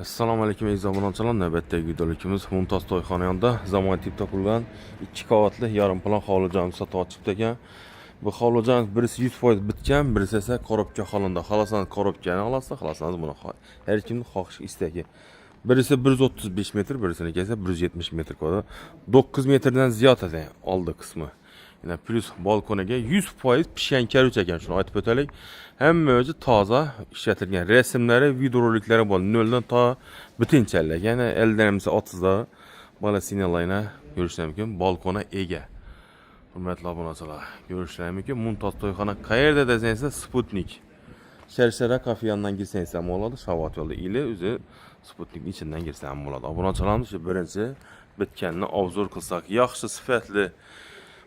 Assalomu alaykum aziz obunachilar. Navbatdagi videoligimiz Mumtoz to'yxona yonida zamon tipda qurilgan 2 qavatli yarim plan hovli-joyni sotib chiqdi ekan. Bu hovli-joy birisi 100% bitgan, birisi esa korobka holida. Xolasangiz korobkani olasiz, xolasangiz buni har kimning xohish istagi. Birisi 135 metr, birisini esa 170 metr kvadrat. 9 metrdan ziyod ekan oldi qismi. Yine plus balkoniga 100% pishgan karuch ekan, shuni aytib o'taylik. Hamma o'zi toza ishlatilgan rasmlari, videoroliklar bor. 0 dan to bitinchalik. Ya'ni eldanimizda 30da bola sinyalayna ko'rishlar mumkin. Balkona ega. Hurmatli obunachilar, ko'rishlar mumkin. Mumtoz to'yxona qayerda desangiz, Sputnik. Sharshara kafe yonidan girsangiz ham bo'ladi, Shavot yo'lda ile o'zi Sputnik ichidan girsa ham bo'ladi. Obunachilarimiz shu birinchi bitganini obzor qilsak, yaxshi sifatli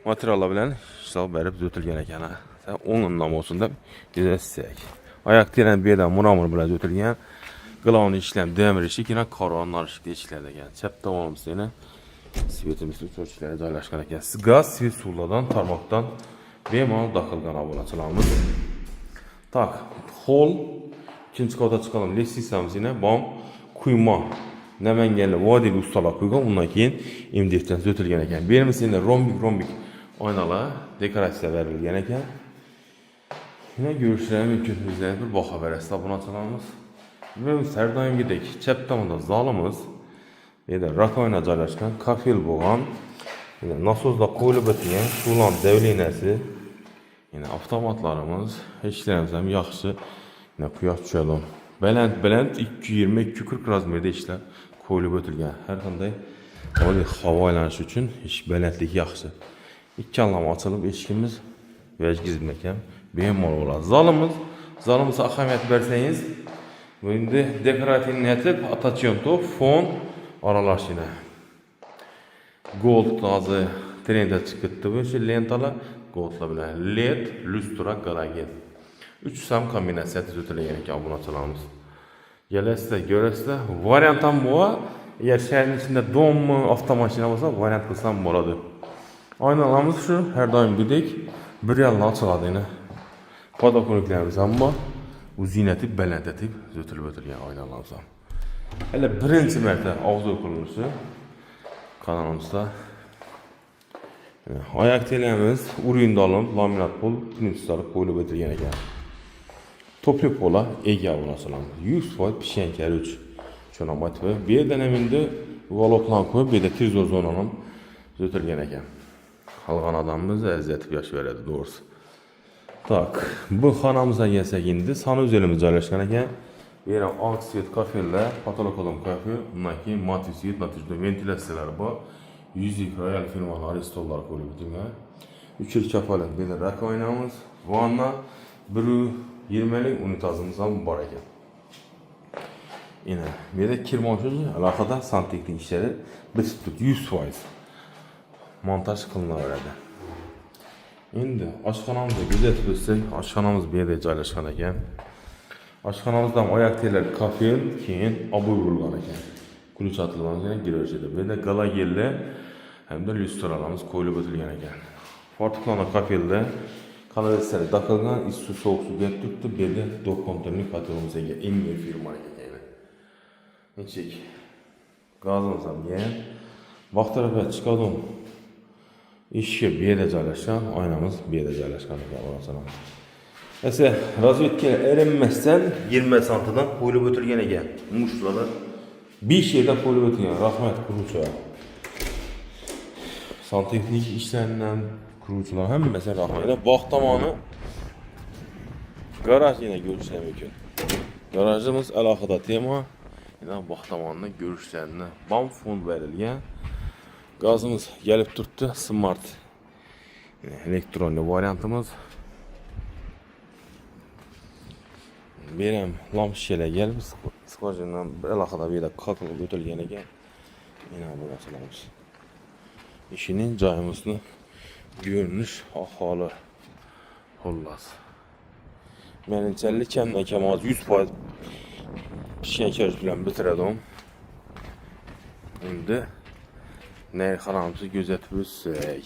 materiallar bilan ishlab berib o'tilgan ekan. O'ng'indan bo'lsin deb kuzatsak. Oyoq teran bu yerdan munomir bilan o'tilgan. Glavni ishlam demir eshikina qoronlar eshik eshiklar ekan. Chap tomonimizda yana svetimiz o'chiruvchilar joylashgan ekan. Gaz, svet suvlardan, tarmoqdan bemalol daqilgan obunachilarimiz. Tak, hol ikinchi qavatga chiqalım. Lestitsamiz yana bom quyma. Namanganlik vodiyli ustalar qo'ygan, undan keyin MDFdan o'tilgan ekan. Bu yerimiz endi rombik oynalar, dekoratsiya berilgan ekan. Yine görüşler mümkün. Bizden bir baxa berəsiz obunachilarimiz. Ve her doimgidek chap tomonda zalimiz, yerda rakovina joylashgan, kafel bo'lgan, yine nasosda qo'yilib o'tgan suvlan davlenasi, yine avtomatlarimiz, ishlarimiz ham yaxshi. Yine quyosh tushadi. Baland 220-240 razmerda ishlar qo'yilib o'tilgan. Har qanday havo aylanishi uchun ish balandlik yaxshi. İkkalama açılıp eshikimiz vajgizmakan bemalol bo'ladi. Zalimiz ahamiyat berseniz, bu endi dekorativ netib atachyon to fon aralashini. Gold tozi trendga chiqibdi bu şey lentalar, goldlar bilan LED, lustra, galogen. 3 sam kombinatsiyada o'tilgan ekan obunachilarimiz. Kelasizda, ko'rasizlar, variant ham bor. Agar shaharning ichida dommi, avtomashina bo'lsa, variant qilsam bo'ladi. Aynalarımız şu, her daim gidek, bir yalına açıladı yine. Podokoniklerimiz ham bor. Bu ziynetip, baland etip, ötülüp ötülgen aynalarımız ham. Hele birinci mərtə avzu kuruluşu kanalımızda. Ayak telemiz, uruyunda alım, laminat pol, printsları koyulup ötülgen ekan. Toplu pola, ega obunachilarimiz. 100% pishgan karuch. Şuna motivi. Bir yerden eminde voloklan koyup, bir de tezor zonanın ötülgen ekan. Qalğan adamımız əziyyətib yaş verədi doğrusu. Tak, bu xonamıza gəlsək indi sana üzerimiz joylashgan ekan. Yerə ağ svet kafellə, patolokolum kafe, bundan keyin mat svet, natijada ventilyasiyalar bor. 100 royal firmalar stollar qo'yib o'tilgan. 3 kafalat bir rakovinamiz, vanna, 120lik unitazımız ham bor ekan. Yine bu yerda kirmoshuz alohida santexnik ishlari bitib turibdi 100%. Montaj qilinaveradi. Endi oshxonamizni kuzatib o'tsak, oshxonamiz bu yerda joylashgan ekan. Oshxonamizdan oyoq telar kafel, keyin obuv bo'lgan ekan. Ключ atilgan girojida. Bu yerda galogenli hamda lyustralarimiz qo'yilib o'tilgan ekan. Fortepiano kafelda kanalizatsiya taqilgan, issiq sovuq suv kelib turibdi. Bu yerda do'kontirli kotelimiz ega Emir firma ekan. Nechik gazimiz ham yen. Vaqt tarafga chiqadim. İşe bir yere joylashgan, oynamız bir yere joylashgan ekan obunachilarimiz. Esa razvedkaga erinmasdan 20 santidan qo'yilib o'tilgan ekan. Mushtlari 5 yerda qo'yilib o'tilgan. Rahmat quruvchilar. Santexnik ishlaridan quruvchilar hammasi rahmat. Bog' tomoni garaj yana ko'rishlar mumkin. Garajimiz alohida tema. Yana bog' tomonini ko'rishlarini bam fond berilgan. Gazımız gelip turibdi, smart elektronli variantımız. Benim lamp şişeler gelip skvajindan bir alohida bir yerda qaqilib o'tilgan ekan. Mana bu narsalarimiz. İşinin joyimizni görünüş aholi xullas. Menimchalik kamdan kam 100% pishgan karuch bilan bitiradim. Endi narxlarimizni kuzatib o'tsak.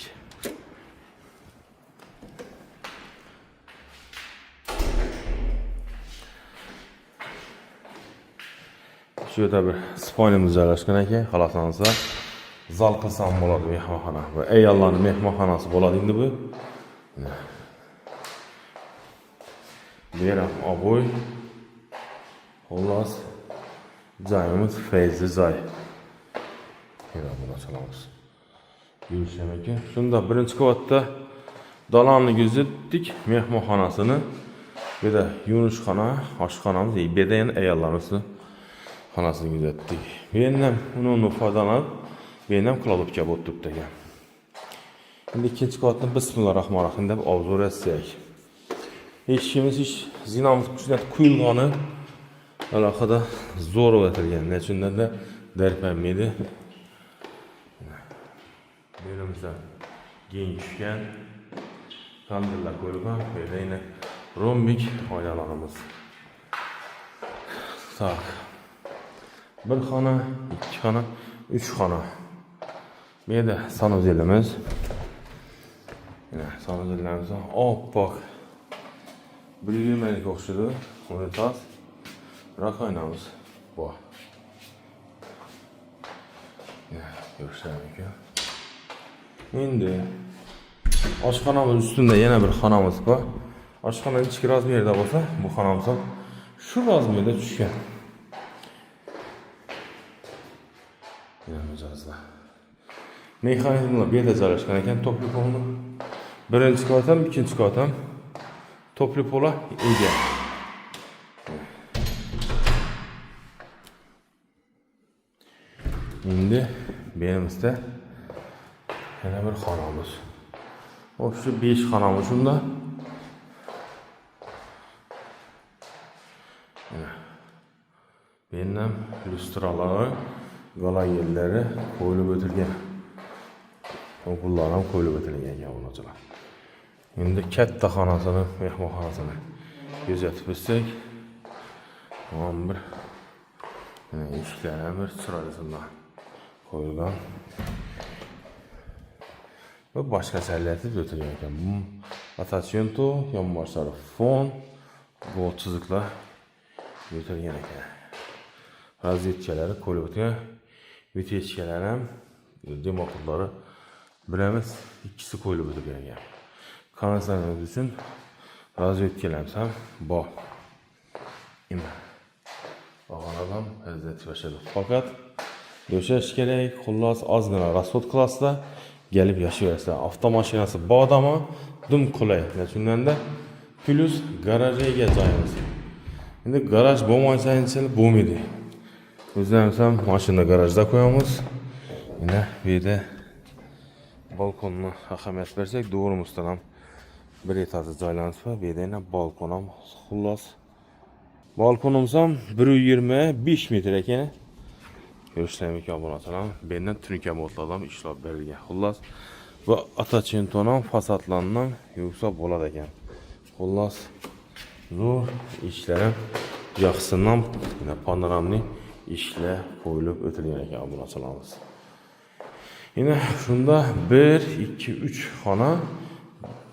Shu yerda bir spayimiz joylashgan ekan, xohlasansa zal qilsam bo'ladi mehmonxona. Bu ayollarning mehmonxonasi bo'ladi endi bu. Bu ham oboy. Xullas, joyimiz feyzli joy. Mana buni ochamiz. Yurishim ekan. Shunda birinchi qavatda dalonni ko'zatdik, mehmonxonasini. Bu yerda yuvishxona, oshxonamiz, bu yerda yana ayollarimiz xonasini ko'zatdik. Bu yerdan uni foydalanib, bu yerdan kladovka bo'lib turibdi ekan. Endi ikkinchi qavatni bismillahirrohmanirrohim deb obzor etsak. Eshigimiz zinamiz kuchlar quyilgani alohida zo'r o'tilgan. Nechundan da darpanmaydi. Berimizda keng tushgan kandillar qo'yilgan. Bu yerda yana rombik oyoqlarimiz. Tak. Bir xona, ikki xona, uch xona. Bu yerda sanuzelimiz. Mana sanuzellarimiz oppoq. 120 lik o'xshaydi. Unitaz. Rakoynamiz bor. Ko'rsam ekan. Endi oshxonamiz ustida yana bir xonamiz bor. Oshxona ichki razmerda bo'lsa, bu xonamiz ham shu razmerda tushgan. Yana mijozda. Mexanizmlar bu yerda joylashgan ekan, topli polni. Birinchi qavat ham, ikkinchi qavat ham topli pola ega. Endi berimizda yana bir xonamiz. Shu 5 xonamiz shunda. Benim lustralar, gala yerlari qo'yilib o'tilgan. O'qullar ham qo'yilib o'tilgan ekan bunachalar. Endi katta xonasini, mehmonxonasini kuzatib o'tsak, bir eshiklar ham bir chiroyli qo'yilgan. Bu boshqachalatib o'tilgan ekan. Bu attachmento, yonboshlari fon, bu chiziqlar o'tilgan ekan. Razvetkalari qo'yilib o'tgan. Vitechkalar ham demoqlari bir emas, ikkisi qo'yilib o'tilgan ekan. Kanallarimiz uchun razvetkalarimiz ham bor. Endi og'anam hazrat bashadi. Faqat yo'shash kerak, xullas ozgina rasxod qilasizlar, gelib yashayversa. Avtomashinasi bor odamga dum qulay. Shundanda plus garajga ega joyimiz. Endi garaj bo'lmasa bo'lmaydi. O'zimiz ham mashina garajda qo'yamiz. Mana bu yerda balkonni ahamiyat bersak, to'g'rimusdan ham bir etajli joylansa, bu yerda yana balkon ham xullas. Balkonimiz ham 125 metr ekan. Ko'rishlar ekan bunachalar. Bu yerdan tunika modlar ham ishlab berilgan. Xullas, bu attachmentoning fasadlaridan yuksa bo'ladi ekan. Xullas, zo'r ishlar ham yaxshisidan panoramli ishlar qo'yilib o'tilgan ekan bunachalarimiz. Yine shunda 1, 2, 3 xona,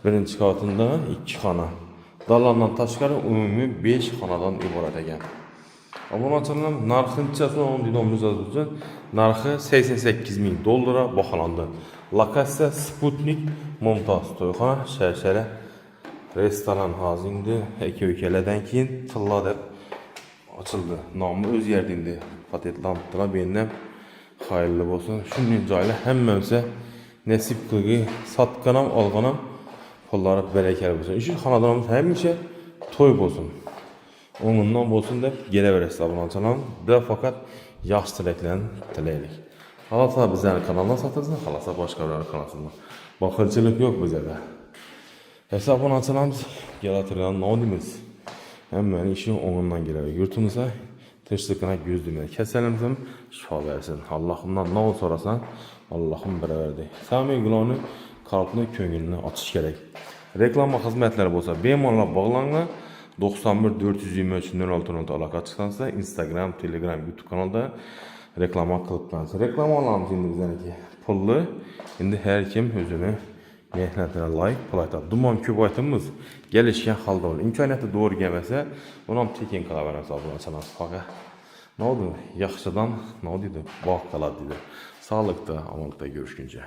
birinchi qavatında 2 xona. Dallardan tashqari umumiy 5 xonadan iborat ekan. Obunachilar narxinchasi o'ndidan uchun narxi $88,000 baholandi. Lokatsiya Sputnik Mumtoz to'yxona, Sharshara restoran hozirda aka-ukalardan keyin Tilla deb ochildi. Nomi o'zgardi endi. Patentlantilar benim hayırlı olsun. Shunday joylar hammasi nasib qilgan, sotganam, olganam qo'llari barakali bo'lsin. Shu xonadonimiz hamisha to'y bo'lsin. O'nundan bo'lsin deb kelaverasiz obunachilar. Da faqat yaxshi tilaklarni tilaylik. Xalasa bizning kanaldan sotasizlar, xalasa boshqa bir kanaldan. Boqilchilik yo'q bizda. Esa obunachilarimiz kelatirgan nodimiz. Hammaning ishi o'nundan kelaver. Yurtimizda tinchlikdan ko'z demaydi. Kasalimiz shifo bersin. Allohimdan nol so'rasan, Allohim beraverdi. Samiy guloni qalbni, ko'ngilni ochish kerak. Reklama xizmatlari bo'lsa, bemalol bog'langan 91 423 06 aloqa chiqsansa, Instagram, Telegram, YouTube kanalda reklama qilib turamiz. Reklamalarimiz endi bizniki pulli. Endi har kim o'zini mehnatini loyiq pul aytadi. Dumon ko'p aytamiz. Kelishgan holda imkoniyati to'g'ri kelmasa, uni ham tekin qilaveramiz obunachilar. Faqat Ne oldu? Yaxşıdan ne oldu? Bak qala dedi. Sağlıkda, amanlıqda görüşkünce.